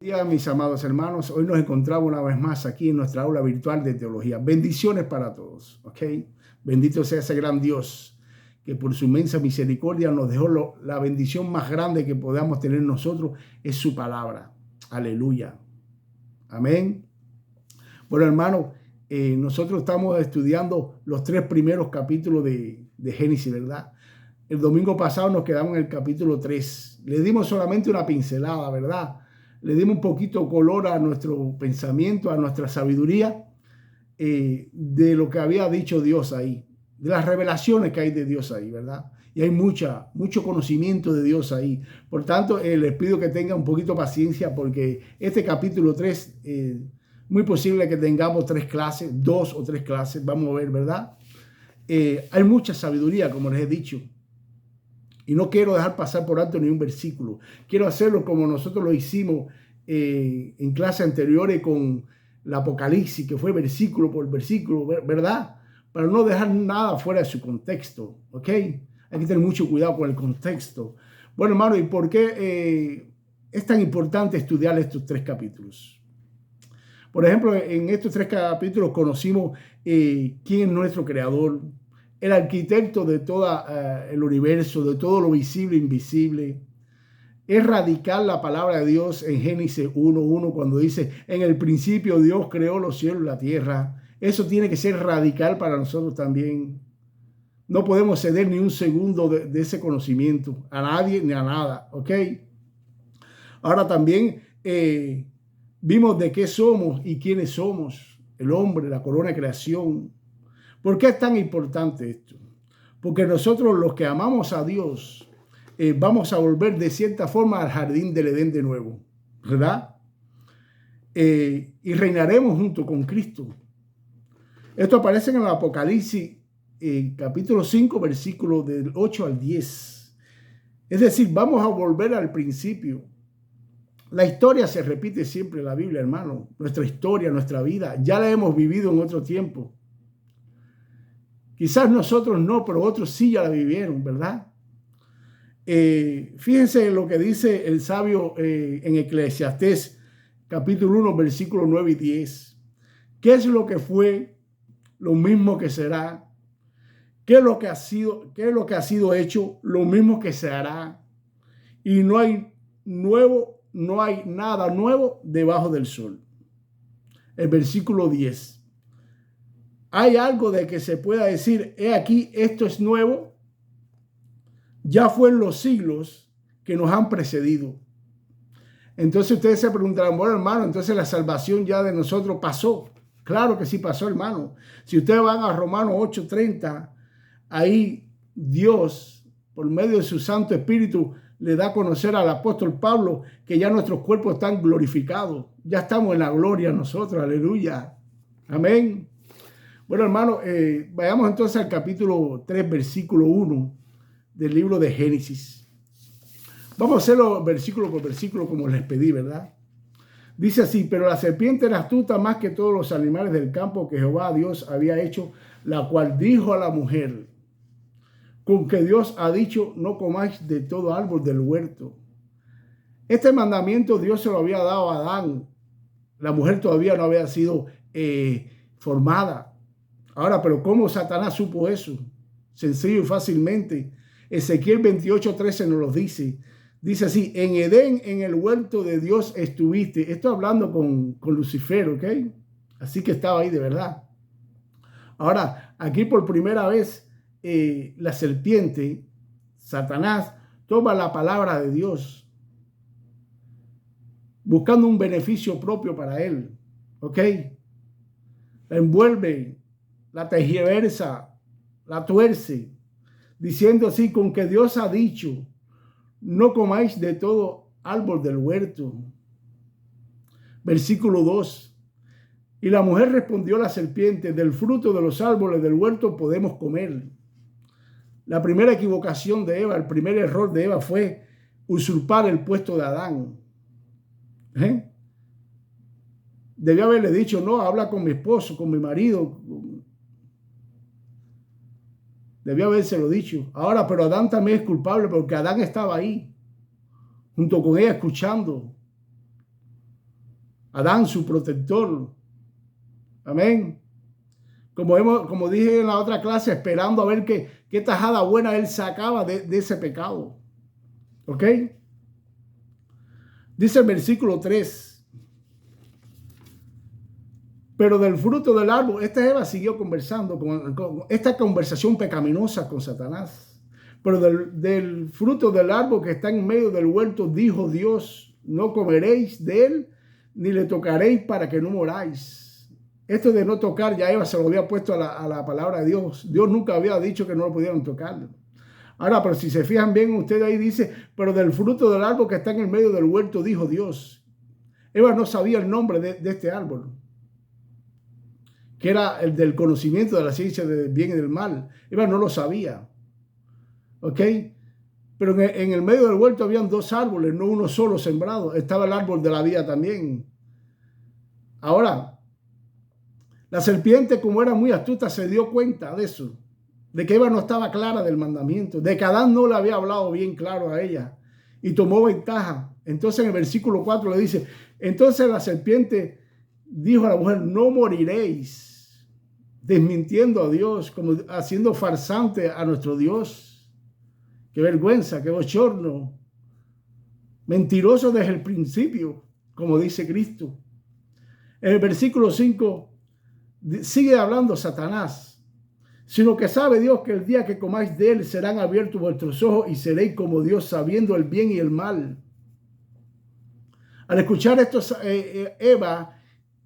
Días, mis amados hermanos, hoy nos encontramos una vez más aquí en nuestra aula virtual de teología. Bendiciones para todos, ¿ok? Bendito sea ese gran Dios que por su inmensa misericordia nos dejó la bendición más grande que podamos tener nosotros, es su palabra. Aleluya. Amén. Bueno, hermano, nosotros estamos estudiando los 3 primeros capítulos de Génesis, ¿verdad? El domingo pasado nos quedamos en el capítulo 3. Le dimos solamente una pincelada, ¿verdad? Le dimos un poquito color a nuestro pensamiento, a nuestra sabiduría, de lo que había dicho Dios ahí, de las revelaciones que hay de Dios ahí, ¿verdad? Y hay mucho conocimiento de Dios ahí. Por tanto, les pido que tengan un poquito de paciencia porque este capítulo 3, muy posible que tengamos 3 clases, 2 o 3 clases, vamos a ver, ¿verdad? Hay mucha sabiduría, como les he dicho. Y no quiero dejar pasar por alto ni un versículo. Quiero hacerlo como nosotros lo hicimos en clases anteriores con el Apocalipsis, que fue versículo por versículo, ¿verdad? Para no dejar nada fuera de su contexto, ¿ok? Hay que tener mucho cuidado con el contexto. Bueno, hermano, ¿y por qué es tan importante estudiar estos 3 capítulos? Por ejemplo, en estos 3 capítulos conocimos quién es nuestro creador, el arquitecto de todo el universo, de todo lo visible e invisible. Es radical la palabra de Dios en Génesis 1:1 cuando dice, en el principio Dios creó los cielos y la tierra. Eso tiene que ser radical para nosotros también. No podemos ceder ni un segundo de ese conocimiento a nadie ni a nada, ¿ok? Ahora también vimos de qué somos y quiénes somos. El hombre, la corona de creación. ¿Por qué es tan importante esto? Porque nosotros los que amamos a Dios vamos a volver de cierta forma al jardín del Edén de nuevo, ¿verdad? Y reinaremos junto con Cristo. Esto aparece en el Apocalipsis, capítulo 5, versículos del 8 al 10. Es decir, vamos a volver al principio. La historia se repite siempre en la Biblia, hermano. Nuestra historia, nuestra vida, ya la hemos vivido en otro tiempo. Quizás nosotros no, pero otros sí ya la vivieron, ¿verdad? Fíjense en lo que dice el sabio en Eclesiastés, capítulo 1, versículos 9 y 10. ¿Qué es lo que fue? Lo mismo que será. ¿Qué es lo que ha sido hecho? Lo mismo que se hará. Y no hay nada nuevo debajo del sol. El versículo 10. ¿Hay algo de que se pueda decir, he aquí, esto es nuevo? Ya fue en los siglos que nos han precedido. Entonces ustedes se preguntarán, bueno, hermano, entonces la salvación ya de nosotros pasó. Claro que sí pasó, hermano. Si ustedes van a Romanos 8:30, ahí Dios, por medio de su Santo Espíritu, le da a conocer al apóstol Pablo que ya nuestros cuerpos están glorificados. Ya estamos en la gloria nosotros, aleluya. Amén. Bueno, hermano, vayamos entonces al capítulo 3, versículo 1 del libro de Génesis. Vamos a hacerlo versículo por versículo como les pedí, ¿verdad? Dice así, pero la serpiente era astuta más que todos los animales del campo que Jehová Dios había hecho, la cual dijo a la mujer, con que Dios ha dicho, no comáis de todo árbol del huerto. Este mandamiento Dios se lo había dado a Adán. La mujer todavía no había sido formada. Ahora, pero ¿cómo Satanás supo eso? Sencillo y fácilmente. Ezequiel 28:13 nos lo dice. Dice así, en Edén, en el huerto de Dios estuviste. Estoy hablando con Lucifer, ¿ok? Así que estaba ahí de verdad. Ahora, aquí por primera vez, la serpiente, Satanás, toma la palabra de Dios, buscando un beneficio propio para él, ¿ok? La envuelve, la tergiversa, la tuerce, diciendo así, con que Dios ha dicho, no comáis de todo árbol del huerto. Versículo 2. Y la mujer respondió a la serpiente, del fruto de los árboles del huerto podemos comer. La primera equivocación de Eva, el primer error de Eva fue usurpar el puesto de Adán. Debió haberle dicho, no, habla con mi esposo, con mi marido. Debió habérselo dicho. Ahora, pero Adán también es culpable porque Adán estaba ahí, junto con ella, escuchando. Adán, su protector. Amén. Como dije en la otra clase, esperando a ver qué tajada buena él sacaba de ese pecado. ¿Ok? Dice el versículo 3. Pero del fruto del árbol, esta Eva siguió conversando con esta conversación pecaminosa con Satanás. Pero del fruto del árbol que está en medio del huerto, dijo Dios, no comeréis de él, ni le tocaréis para que no moráis. Esto de no tocar, ya Eva se lo había puesto a la palabra de Dios. Dios nunca había dicho que no lo pudieran tocar. Ahora, pero si se fijan bien, usted ahí dice, pero del fruto del árbol que está en el medio del huerto, dijo Dios. Eva no sabía el nombre de este árbol, que era el del conocimiento de la ciencia del bien y del mal. Eva no lo sabía. ¿Ok? Pero en el medio del huerto habían dos árboles, no uno solo sembrado. Estaba el árbol de la vida también. Ahora, la serpiente, como era muy astuta, se dio cuenta de eso, de que Eva no estaba clara del mandamiento, de que Adán no le había hablado bien claro a ella y tomó ventaja. Entonces en el versículo 4 le dice, entonces la serpiente dijo a la mujer, no moriréis, desmintiendo a Dios, como haciendo farsante a nuestro Dios. Qué vergüenza, qué bochorno. Mentiroso desde el principio, como dice Cristo. En el versículo 5 sigue hablando Satanás, sino que sabe Dios que el día que comáis de él serán abiertos vuestros ojos y seréis como Dios, sabiendo el bien y el mal. Al escuchar esto, Eva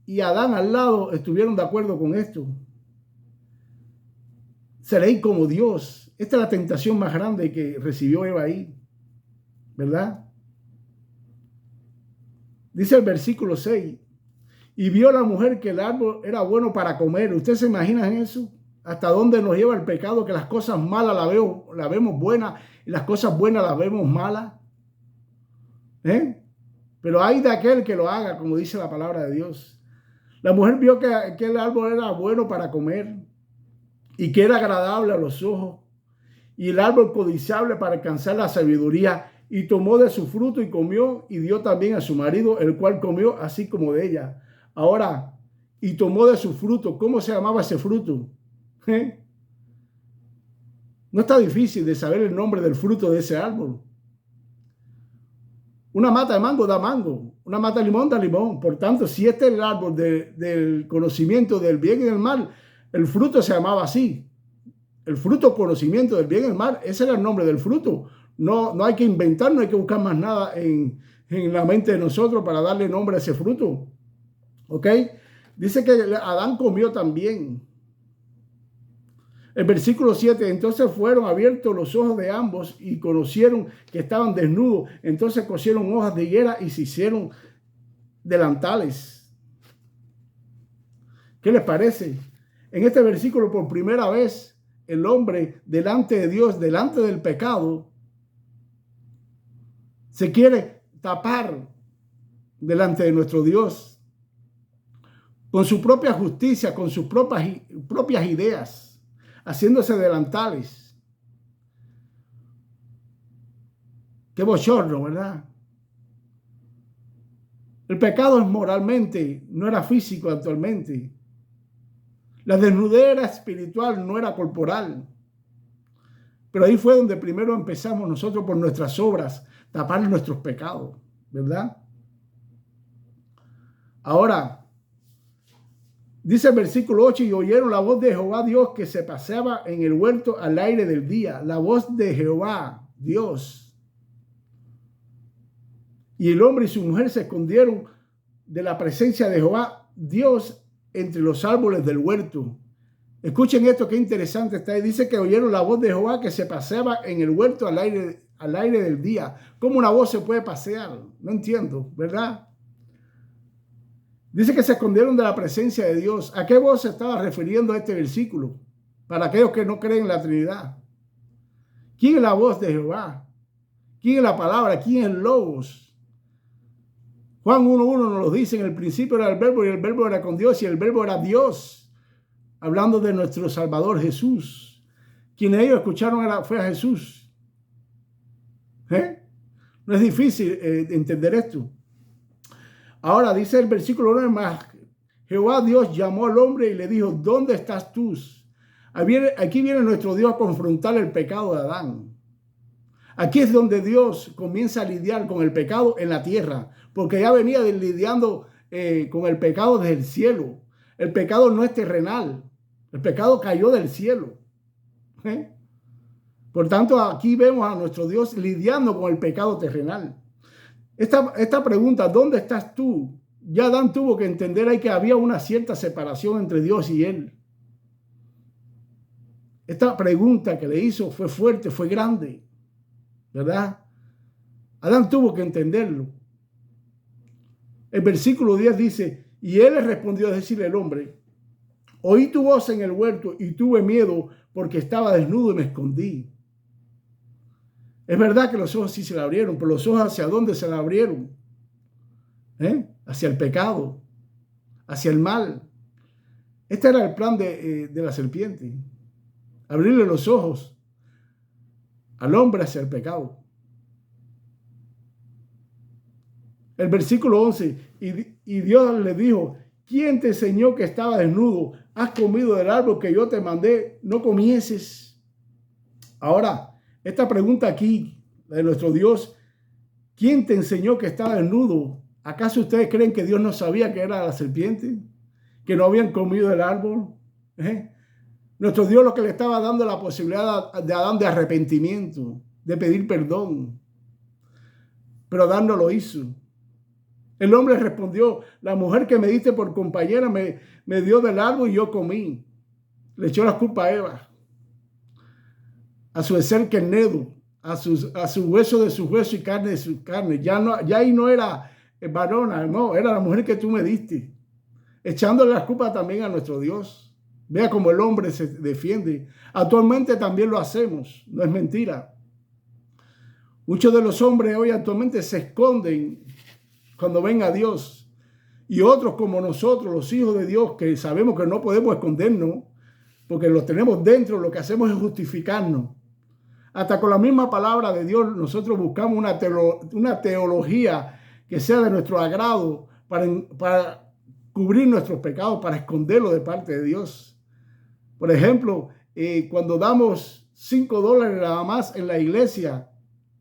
y Adán al lado estuvieron de acuerdo con esto. Seréis como Dios. Esta es la tentación más grande que recibió Eva ahí, ¿verdad? Dice el versículo 6. Y vio la mujer que el árbol era bueno para comer. ¿Usted se imagina eso? ¿Hasta dónde nos lleva el pecado? Que las cosas malas las vemos buenas y las cosas buenas las vemos malas. Pero hay de aquel que lo haga, como dice la palabra de Dios. La mujer vio que el árbol era bueno para comer y que era agradable a los ojos y el árbol codiciable para alcanzar la sabiduría, y tomó de su fruto y comió y dio también a su marido, el cual comió así como de ella. Ahora, y tomó de su fruto. ¿Cómo se llamaba ese fruto? No está difícil de saber el nombre del fruto de ese árbol. Una mata de mango da mango, una mata de limón da limón. Por tanto, si este es el árbol del conocimiento del bien y del mal, el fruto se llamaba así. El fruto conocimiento del bien y del mal, ese era el nombre del fruto. No hay que inventar, no hay que buscar más nada en la mente de nosotros para darle nombre a ese fruto. ¿Ok? Dice que Adán comió también. El versículo 7, entonces fueron abiertos los ojos de ambos y conocieron que estaban desnudos. Entonces cosieron hojas de higuera y se hicieron delantales. ¿Qué les parece? En este versículo, por primera vez, el hombre delante de Dios, delante del pecado, se quiere tapar delante de nuestro Dios con su propia justicia, con sus propias ideas, haciéndose delantales. Qué bochorno, ¿verdad? El pecado es moralmente, no era físico actualmente. La desnudez era espiritual, no era corporal. Pero ahí fue donde primero empezamos nosotros por nuestras obras, tapar nuestros pecados, ¿verdad? Ahora, dice el versículo 8, y oyeron la voz de Jehová Dios que se paseaba en el huerto al aire del día. La voz de Jehová Dios. Y el hombre y su mujer se escondieron de la presencia de Jehová Dios entre los árboles del huerto. Escuchen esto, qué interesante está ahí. Dice que oyeron la voz de Jehová que se paseaba en el huerto al aire del día. ¿Cómo una voz se puede pasear? No entiendo, ¿verdad? Dice que se escondieron de la presencia de Dios. ¿A qué voz se estaba refiriendo este versículo? Para aquellos que no creen en la Trinidad. ¿Quién es la voz de Jehová? ¿Quién es la palabra? ¿Quién es el Logos? Juan 1:1 nos lo dice, en el principio era el verbo y el verbo era con Dios y el verbo era Dios. Hablando de nuestro Salvador Jesús. Quien ellos escucharon fue a Jesús. No es difícil entender esto. Ahora dice el versículo 9 más, Jehová Dios llamó al hombre y le dijo, ¿dónde estás tú? Aquí viene nuestro Dios a confrontar el pecado de Adán. Aquí es donde Dios comienza a lidiar con el pecado en la tierra, porque ya venía lidiando con el pecado desde el cielo. El pecado no es terrenal, el pecado cayó del cielo. Por tanto, aquí vemos a nuestro Dios lidiando con el pecado terrenal. Esta pregunta, ¿dónde estás tú? Ya Adán tuvo que entender ahí que había una cierta separación entre Dios y él. Esta pregunta que le hizo fue fuerte, fue grande, ¿verdad? Adán tuvo que entenderlo. El versículo 10 dice, y él le respondió a decirle al hombre, oí tu voz en el huerto y tuve miedo porque estaba desnudo y me escondí. Es verdad que los ojos sí se le abrieron, pero los ojos ¿hacia dónde se le abrieron? Hacia el pecado, hacia el mal. Este era el plan de la serpiente. Abrirle los ojos al hombre hacia el pecado. El versículo 11, y Dios le dijo, ¿quién te enseñó que estaba desnudo? ¿Has comido del árbol que yo te mandé? No comieses. Ahora, esta pregunta aquí de nuestro Dios, ¿quién te enseñó que estaba desnudo? ¿Acaso ustedes creen que Dios no sabía que era la serpiente? ¿Que no habían comido del árbol? Nuestro Dios lo que le estaba dando la posibilidad de Adán de arrepentimiento, de pedir perdón. Pero Adán no lo hizo. El hombre respondió, la mujer que me diste por compañera me dio del árbol y yo comí. Le echó la culpa a Eva, a su ser carnedo, a su hueso de su hueso y carne de su carne. Ya ahí no era varona, no, era la mujer que tú me diste. Echándole la culpa también a nuestro Dios. Vea cómo el hombre se defiende. Actualmente también lo hacemos, no es mentira. Muchos de los hombres hoy actualmente se esconden cuando ven a Dios. Y otros como nosotros, los hijos de Dios, que sabemos que no podemos escondernos, porque los tenemos dentro, lo que hacemos es justificarnos. Hasta con la misma palabra de Dios nosotros buscamos una teología que sea de nuestro agrado para cubrir nuestros pecados, para esconderlo de parte de Dios. Por ejemplo, cuando damos $5 nada más en la iglesia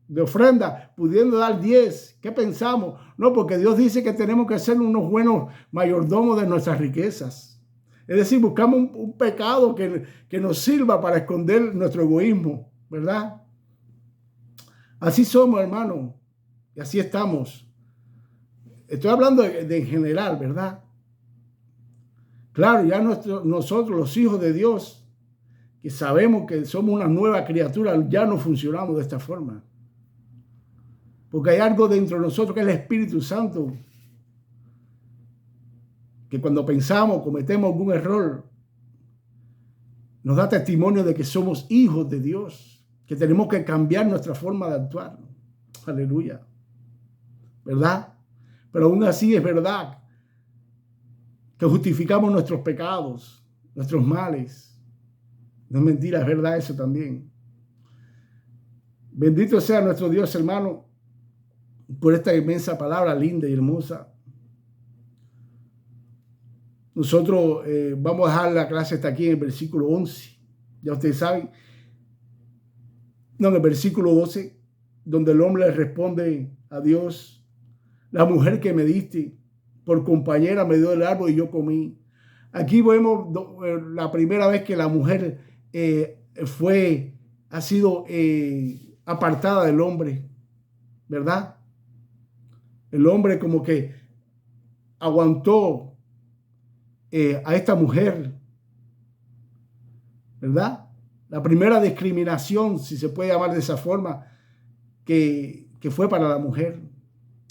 de ofrenda, pudiendo dar 10, ¿qué pensamos? No, porque Dios dice que tenemos que ser unos buenos mayordomos de nuestras riquezas. Es decir, buscamos un pecado que nos sirva para esconder nuestro egoísmo, ¿verdad? Así somos, hermano, y así estamos. Estoy hablando de en general, ¿verdad? Claro, ya nosotros, los hijos de Dios, que sabemos que somos una nueva criatura, ya no funcionamos de esta forma. Porque hay algo dentro de nosotros que es el Espíritu Santo, que cuando pensamos, cometemos algún error, nos da testimonio de que somos hijos de Dios, que tenemos que cambiar nuestra forma de actuar. Aleluya. ¿Verdad? Pero aún así es verdad que justificamos nuestros pecados, nuestros males. No es mentira, es verdad eso también. Bendito sea nuestro Dios, hermano, por esta inmensa palabra linda y hermosa. Nosotros vamos a dejar la clase hasta aquí en el versículo 11. Ya ustedes saben. No, en el versículo 12, donde el hombre le responde a Dios, la mujer que me diste por compañera me dio el árbol y yo comí. Aquí vemos la primera vez que la mujer ha sido apartada del hombre, ¿verdad? El hombre como que aguantó a esta mujer, ¿verdad? La primera discriminación, si se puede llamar de esa forma, que fue para la mujer.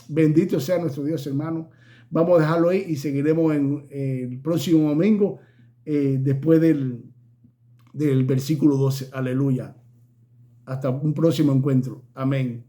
Bendito sea nuestro Dios, hermano. Vamos a dejarlo ahí y seguiremos en el próximo domingo después del versículo 12. Aleluya. Hasta un próximo encuentro. Amén.